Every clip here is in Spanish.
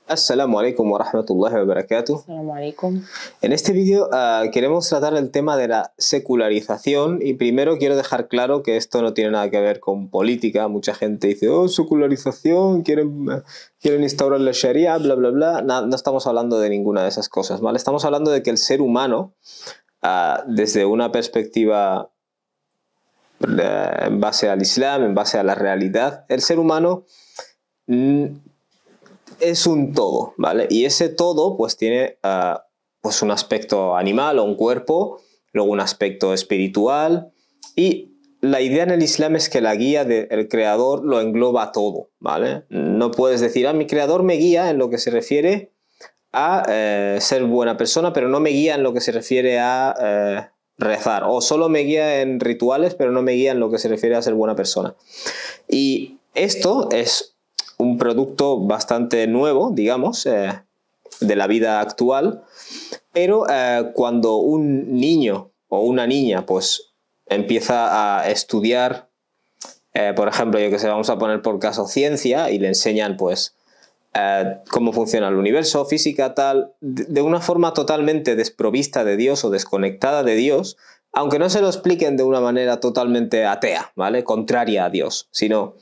Assalamu alaikum wa rahmatullahi wa barakatuh. Assalamu alaikum. En este vídeo queremos tratar el tema de la secularización y primero quiero dejar claro que esto no tiene nada que ver con política. Mucha gente dice, oh, secularización, quieren instaurar la Sharia, bla, bla, bla. No estamos hablando de ninguna de esas cosas, ¿vale? Estamos hablando de que el ser humano, desde una perspectiva en base al Islam, en base a la realidad, el ser humano es un todo, ¿vale? Y ese todo pues tiene pues un aspecto animal o un cuerpo, luego un aspecto espiritual, y la idea en el Islam es que la guía del creador lo engloba todo, ¿vale? No puedes decir, mi creador me guía en lo que se refiere a ser buena persona, pero no me guía en lo que se refiere a rezar, o solo me guía en rituales, pero no me guía en lo que se refiere a ser buena persona. Y esto es un producto bastante nuevo, digamos, de la vida actual, pero cuando un niño o una niña pues empieza a estudiar, por ejemplo, yo que sé, vamos a poner por caso ciencia y le enseñan pues cómo funciona el universo, física, tal, de una forma totalmente desprovista de Dios o desconectada de Dios, aunque no se lo expliquen de una manera totalmente atea, ¿vale? Contraria a Dios, sino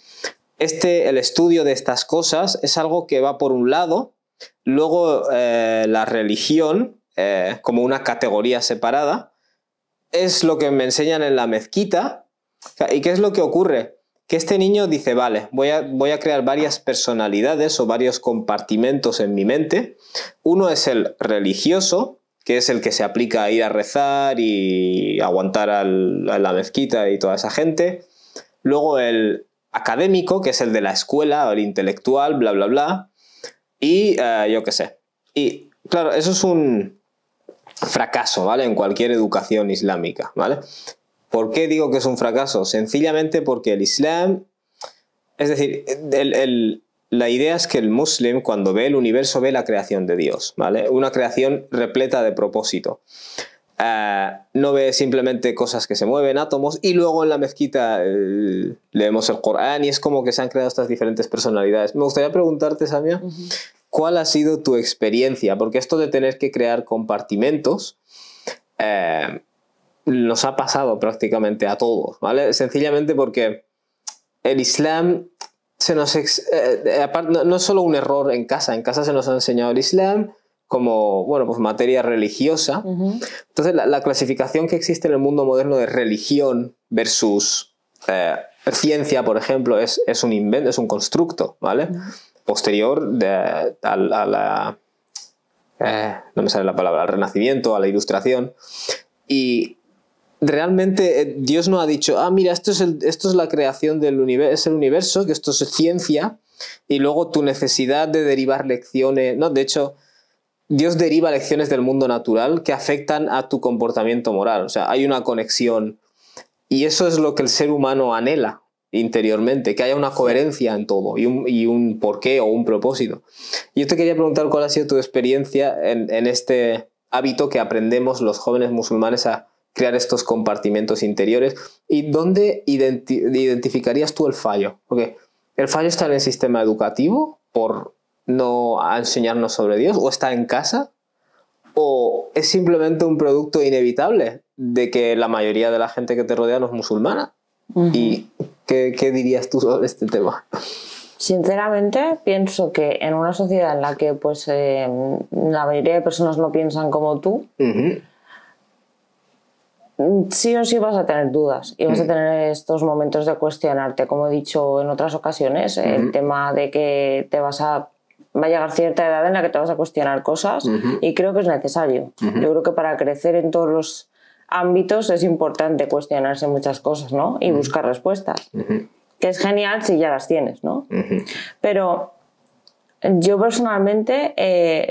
el estudio de estas cosas es algo que va por un lado, luego la religión, como una categoría separada, es lo que me enseñan en la mezquita. ¿Y qué es lo que ocurre? Que este niño dice, vale, voy a crear varias personalidades o varios compartimentos en mi mente. Uno es el religioso, que es el que se aplica a ir a rezar y aguantar a la mezquita y toda esa gente. Luego el académico, que es el de la escuela, o el intelectual, bla, bla, bla, y yo qué sé. Y claro, eso es un fracaso, ¿vale? En cualquier educación islámica, ¿vale? ¿Por qué digo que es un fracaso? Sencillamente porque el Islam, es decir, la idea es que el muslim, cuando ve el universo, ve la creación de Dios, ¿vale? Una creación repleta de propósito. No ve simplemente cosas que se mueven, átomos, y luego en la mezquita leemos el Corán y es como que se han creado estas diferentes personalidades. Me gustaría preguntarte, Samia, ¿cuál ha sido tu experiencia? Porque esto de tener que crear compartimentos nos ha pasado prácticamente a todos, ¿vale? Sencillamente porque el Islam no es solo un error en casa se nos ha enseñado el Islam como, bueno, pues materia religiosa. Entonces la clasificación que existe en el mundo moderno de religión versus ciencia, por ejemplo, es un invento, es un constructo, ¿vale? Posterior a la... no me sale la palabra, al Renacimiento, a la Ilustración. Y realmente Dios no ha dicho, mira, esto es la creación del universo, es el universo, que esto es ciencia, y luego tu necesidad de derivar lecciones... No, de hecho, Dios deriva lecciones del mundo natural que afectan a tu comportamiento moral. O sea, hay una conexión. Y eso es lo que el ser humano anhela interiormente, que haya una coherencia en todo y un porqué o un propósito. Y yo te quería preguntar cuál ha sido tu experiencia en este hábito que aprendemos los jóvenes musulmanes a crear estos compartimentos interiores y dónde identificarías tú el fallo. Porque el fallo está en el sistema educativo por no enseñarnos sobre Dios, o está en casa, o es simplemente un producto inevitable de que la mayoría de la gente que te rodea no es musulmana. ¿Y qué dirías tú sobre este tema? Sinceramente pienso que en una sociedad en la que pues la mayoría de personas no piensan como tú, sí o sí vas a tener dudas y vas a tener estos momentos de cuestionarte, como he dicho en otras ocasiones, el tema de que va a llegar cierta edad en la que te vas a cuestionar cosas y creo que es necesario. Yo creo que para crecer en todos los ámbitos es importante cuestionarse muchas cosas, ¿no? Y buscar respuestas, que es genial si ya las tienes, ¿no? Pero yo personalmente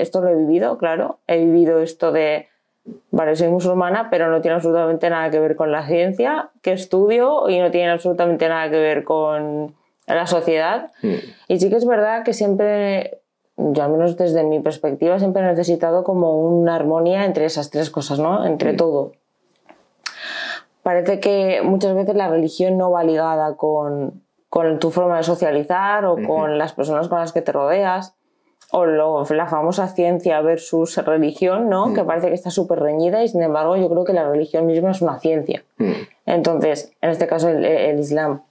esto lo he vivido, claro, he vivido esto de, vale, soy musulmana, pero no tiene absolutamente nada que ver con la ciencia que estudio y no tiene absolutamente nada que ver con la sociedad. Y sí que es verdad que siempre, yo al menos desde mi perspectiva, siempre he necesitado como una armonía entre esas tres cosas, ¿no? Entre todo. Parece que muchas veces la religión no va ligada con tu forma de socializar o con las personas con las que te rodeas. la famosa ciencia versus religión, ¿no? Que parece que está súper reñida y sin embargo yo creo que la religión misma es una ciencia. Entonces, en este caso el Islam.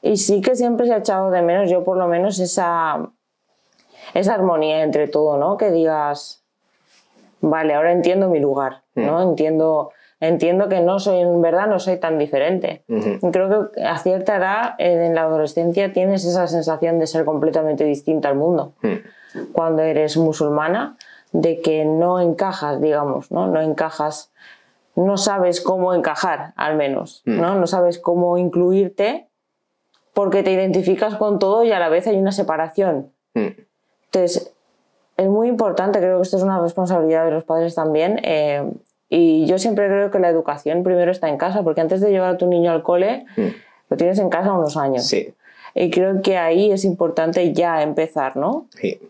Y sí que siempre se ha echado de menos, yo por lo menos, esa armonía entre todo, ¿no? Que digas, vale, ahora entiendo mi lugar, ¿no? Entiendo que no soy, en verdad no soy tan diferente. Creo que a cierta edad, en la adolescencia, tienes esa sensación de ser completamente distinta al mundo. Cuando eres musulmana, de que no encajas, digamos, ¿no? No encajas, no sabes cómo encajar, al menos, ¿no? No sabes cómo incluirte porque te identificas con todo y a la vez hay una separación. Entonces, es muy importante, creo que esto es una responsabilidad de los padres también, y yo siempre creo que la educación primero está en casa, porque antes de llevar a tu niño al cole, lo tienes en casa unos años. Sí. Y creo que ahí es importante ya empezar, ¿no? Sí.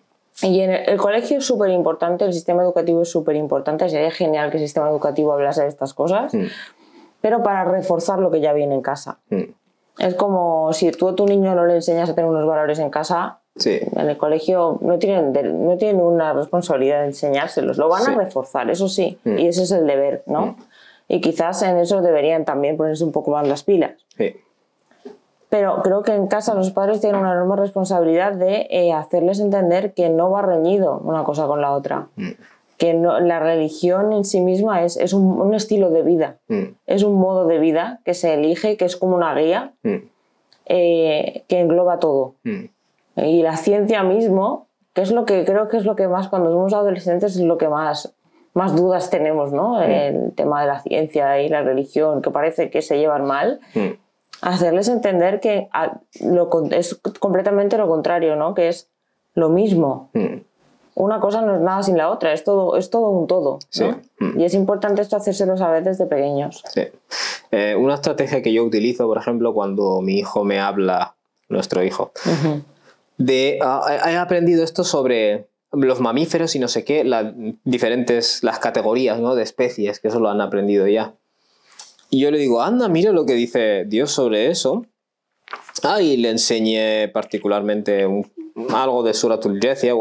Y en el colegio es súper importante, el sistema educativo es súper importante, sería genial que el sistema educativo hablase de estas cosas, pero para reforzar lo que ya viene en casa. Es como si tú a tu niño no le enseñas a tener unos valores en casa, en el colegio no tienen una responsabilidad de enseñárselos, lo van a reforzar, eso sí, y ese es el deber, ¿no? Y quizás en eso deberían también ponerse un poco más las pilas. Pero creo que en casa los padres tienen una enorme responsabilidad de hacerles entender que no va reñido una cosa con la otra. Que no, la religión en sí misma es un estilo de vida, es un modo de vida que se elige, que es como una guía que engloba todo. Y la ciencia mismo, que es lo que creo que es lo que más, cuando somos adolescentes, es lo que más dudas tenemos, ¿no? El tema de la ciencia y la religión, que parece que se llevan mal. Hacerles entender que es completamente lo contrario, ¿no? Que es lo mismo. Una cosa no es nada sin la otra, es todo un todo, ¿no? Y es importante esto hacérselo saber desde pequeños. Una estrategia que yo utilizo, por ejemplo, cuando mi hijo me habla, nuestro hijo, he aprendido esto sobre los mamíferos y no sé qué, las categorías, ¿no? De especies, que eso lo han aprendido ya. Y yo le digo, anda, mira lo que dice Dios sobre eso. Y le enseñé particularmente algo de Suratul Jathia.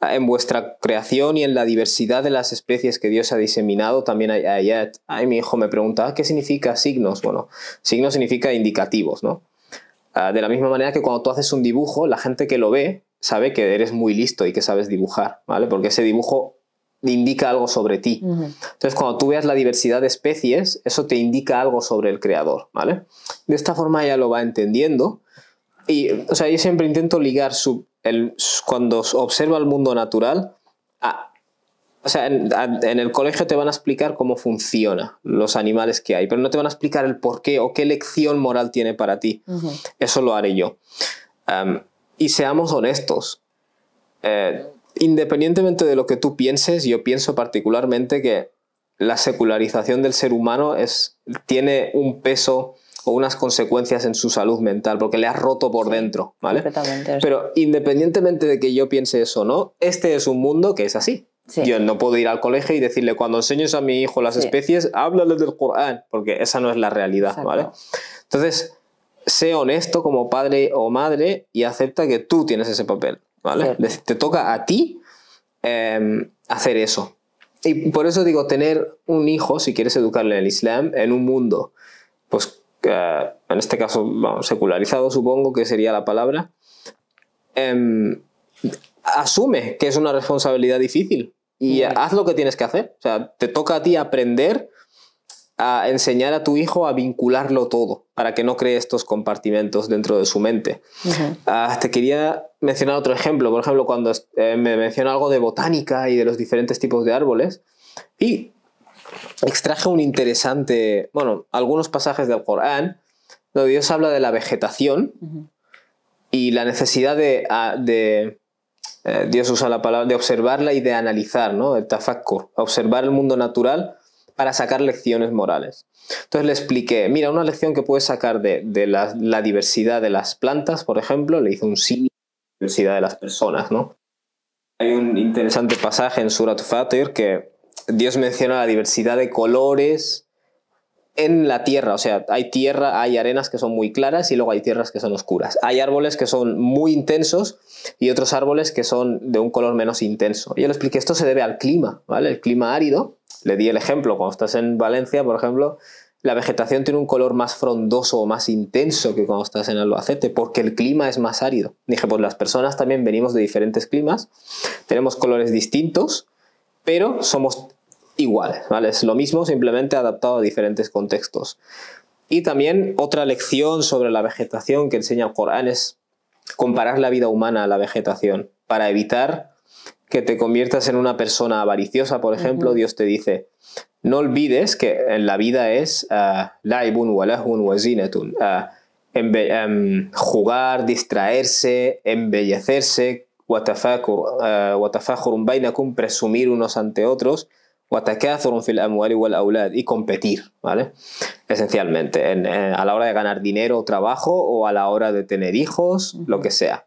En vuestra creación y en la diversidad de las especies que Dios ha diseminado también hay ayat. Mi hijo me pregunta, ¿qué significa signos? Bueno, signos significa indicativos, ¿no? De la misma manera que cuando tú haces un dibujo, la gente que lo ve sabe que eres muy listo y que sabes dibujar, ¿vale? Porque ese dibujo indica algo sobre ti. Entonces, cuando tú veas la diversidad de especies, eso te indica algo sobre el creador, ¿vale? De esta forma ella lo va entendiendo. Y, o sea, yo siempre intento ligar cuando observa el mundo natural, o sea, en el colegio te van a explicar cómo funcionan los animales que hay, pero no te van a explicar el por qué o qué lección moral tiene para ti. Eso lo haré yo. Y seamos honestos. Independientemente de lo que tú pienses, yo pienso particularmente que la secularización del ser humano tiene un peso o unas consecuencias en su salud mental, porque le has roto por dentro, ¿vale? Pero independientemente de que yo piense eso o no, este es un mundo que es así. Yo no puedo ir al colegio y decirle, cuando enseñes a mi hijo las especies, háblale del Corán, porque esa no es la realidad, ¿vale? Entonces, sé honesto como padre o madre y acepta que tú tienes ese papel, ¿vale? Te toca a ti hacer eso. Y por eso digo, tener un hijo, si quieres educarle en el Islam, en un mundo, pues en este caso secularizado, supongo que sería la palabra, asume que es una responsabilidad difícil y haz lo que tienes que hacer. O sea, te toca a ti aprender a enseñar a tu hijo a vincularlo todo para que no cree estos compartimentos dentro de su mente. Te quería mencionar otro ejemplo. Por ejemplo, cuando me menciona algo de botánica y de los diferentes tipos de árboles, y extraje un interesante, algunos pasajes del Corán donde Dios habla de la vegetación y la necesidad Dios usa la palabra de observarla y de analizar, ¿no? El tafakkur, observar el mundo natural para sacar lecciones morales. Entonces le expliqué, mira, una lección que puedes sacar de la diversidad de las plantas, por ejemplo, le hice un símil de la diversidad de las personas, ¿no? Hay un interesante pasaje en Surat Fatir que Dios menciona la diversidad de colores en la tierra. O sea, hay arenas que son muy claras y luego hay tierras que son oscuras. Hay árboles que son muy intensos y otros árboles que son de un color menos intenso. Yo le expliqué, esto se debe al clima, ¿vale? El clima árido, le di el ejemplo, cuando estás en Valencia, por ejemplo, la vegetación tiene un color más frondoso o más intenso que cuando estás en Albacete, porque el clima es más árido. Dije, pues las personas también venimos de diferentes climas, tenemos colores distintos, pero somos iguales, ¿vale? Es lo mismo, simplemente adaptado a diferentes contextos. Y también otra lección sobre la vegetación que enseña el Corán es comparar la vida humana a la vegetación, para evitar que te conviertas en una persona avariciosa, por ejemplo. Dios te dice, no olvides que en la vida es la'ibun wa lahun wa zinatun, jugar, distraerse, embellecerse, wa tafakhurun bainakum, presumir unos ante otros, wa takathurun fil amwali wal aulad, y competir, ¿vale? Esencialmente, a la hora de ganar dinero o trabajo, o a la hora de tener hijos, lo que sea.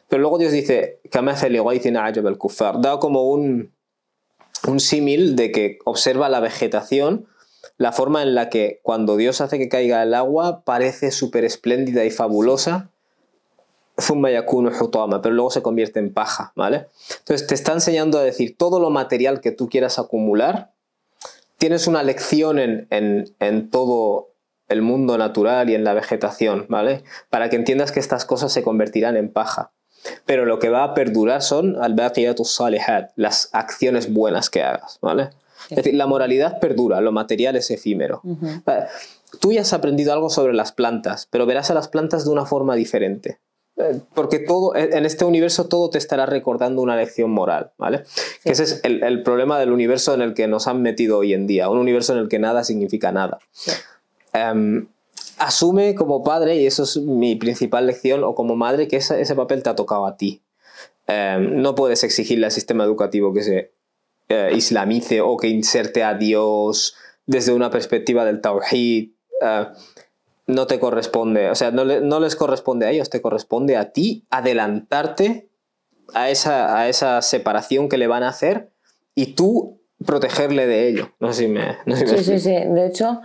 Pero luego Dios dice, da como un símil de que observa la vegetación, la forma en la que cuando Dios hace que caiga el agua parece súper espléndida y fabulosa, pero luego se convierte en paja, ¿vale? Entonces te está enseñando a decir, todo lo material que tú quieras acumular, tienes una lección en todo el mundo natural y en la vegetación, ¿vale? Para que entiendas que estas cosas se convertirán en paja. Pero lo que va a perdurar son al-baqiyatus salihat, las acciones buenas que hagas, ¿vale? Es decir, la moralidad perdura, lo material es efímero. Vale. Tú ya has aprendido algo sobre las plantas, pero verás a las plantas de una forma diferente. Porque todo, en este universo todo te estará recordando una lección moral, ¿vale? Sí. Que ese es el problema del universo en el que nos han metido hoy en día, un universo en el que nada significa nada. Sí. Asume como padre, y eso es mi principal lección, o como madre, que ese papel te ha tocado a ti. No puedes exigirle al sistema educativo que se islamice o que inserte a Dios desde una perspectiva del tawhid. No te corresponde, o sea, no les corresponde a ellos, te corresponde a ti adelantarte a esa separación que le van a hacer y tú protegerle de ello. No sé si me Sí. De hecho,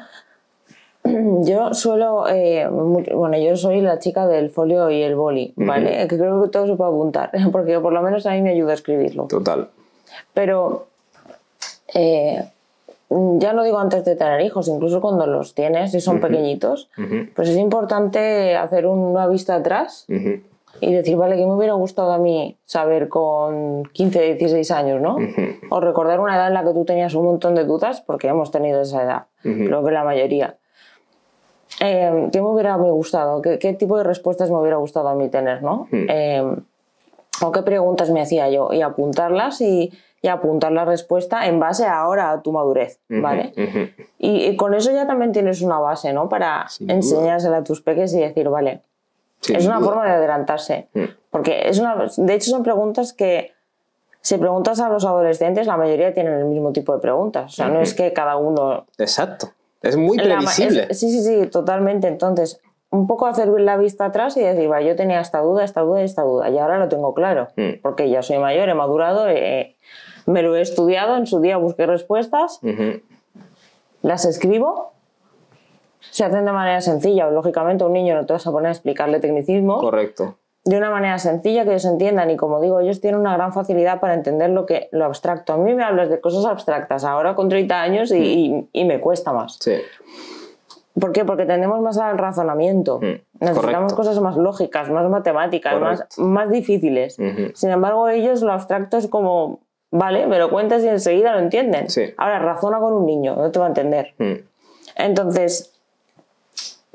yo suelo, bueno, yo soy la chica del folio y el boli, ¿vale? Que creo que todo se puede apuntar, porque por lo menos a mí me ayuda a escribirlo. Total. Pero ya no digo antes de tener hijos, incluso cuando los tienes y son pequeñitos, pues es importante hacer una vista atrás y decir, vale, ¿qué me hubiera gustado a mí saber con 15, 16 años, ¿no? O recordar una edad en la que tú tenías un montón de dudas, porque hemos tenido esa edad, creo que la mayoría. ¿Qué me hubiera gustado? ¿Qué tipo de respuestas me hubiera gustado a mí tener, ¿no? O qué preguntas me hacía yo, y apuntarlas y apuntar la respuesta en base ahora a tu madurez, ¿vale? Y con eso ya también tienes una base, ¿no? Para enseñársela a tus peques y decir, vale, es una forma de adelantarse. Porque de hecho son preguntas que, si preguntas a los adolescentes, la mayoría tienen el mismo tipo de preguntas. O sea, no es que cada uno... Exacto. Es muy previsible. Sí, totalmente. Entonces, un poco hacer la vista atrás y decir, vale, yo tenía esta duda, y ahora lo tengo claro, porque ya soy mayor, he madurado, me lo he estudiado, en su día busqué respuestas, las escribo, se hacen de manera sencilla. Lógicamente, a un niño no te vas a poner a explicarle tecnicismos. Correcto. De una manera sencilla, que ellos entiendan, y como digo, ellos tienen una gran facilidad para entender lo abstracto. A mí me hablas de cosas abstractas ahora con 30 años y me cuesta más. Sí. ¿Por qué? Porque tendemos más al razonamiento. Necesitamos cosas más lógicas, más matemáticas, más difíciles. Sin embargo, ellos lo abstracto es como, vale, me lo cuentas y enseguida lo entienden. Sí. Ahora, razona con un niño, no te va a entender. Entonces,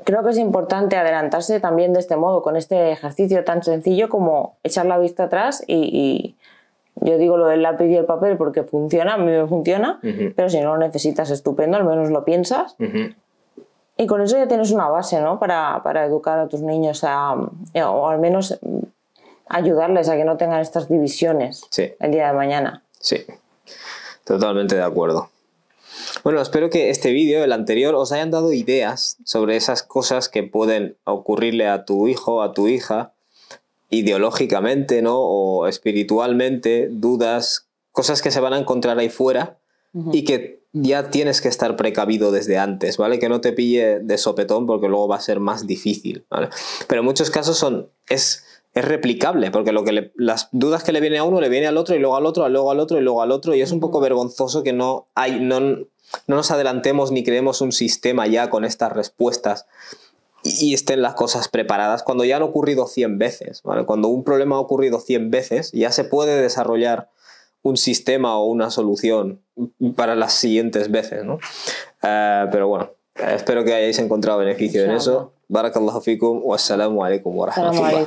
creo que es importante adelantarse también de este modo, con este ejercicio tan sencillo como echar la vista atrás y yo digo lo del lápiz y el papel porque funciona, a mí me funciona, pero si no lo necesitas, estupendo, al menos lo piensas. Y con eso ya tienes una base, ¿no? Para educar a tus niños o al menos ayudarles a que no tengan estas divisiones el día de mañana. Sí, totalmente de acuerdo. Bueno, espero que este vídeo, el anterior, os hayan dado ideas sobre esas cosas que pueden ocurrirle a tu hijo, a tu hija, ideológicamente, ¿no? O espiritualmente, dudas, cosas que se van a encontrar ahí fuera y que ya tienes que estar precavido desde antes, ¿vale? Que no te pille de sopetón porque luego va a ser más difícil, ¿vale? Pero en muchos casos es replicable, porque las dudas que le viene a uno le viene al otro y luego al otro, luego al otro y luego al otro, y es un poco vergonzoso que no nos adelantemos ni creemos un sistema ya con estas respuestas y estén las cosas preparadas cuando ya han ocurrido 100 veces, ¿vale? Cuando un problema ha ocurrido 100 veces, ya se puede desarrollar un sistema o una solución para las siguientes veces, ¿no? Pero bueno, espero que hayáis encontrado beneficio en eso. Barakallahu fikum, wassalamu alaikum wa rahmatullah.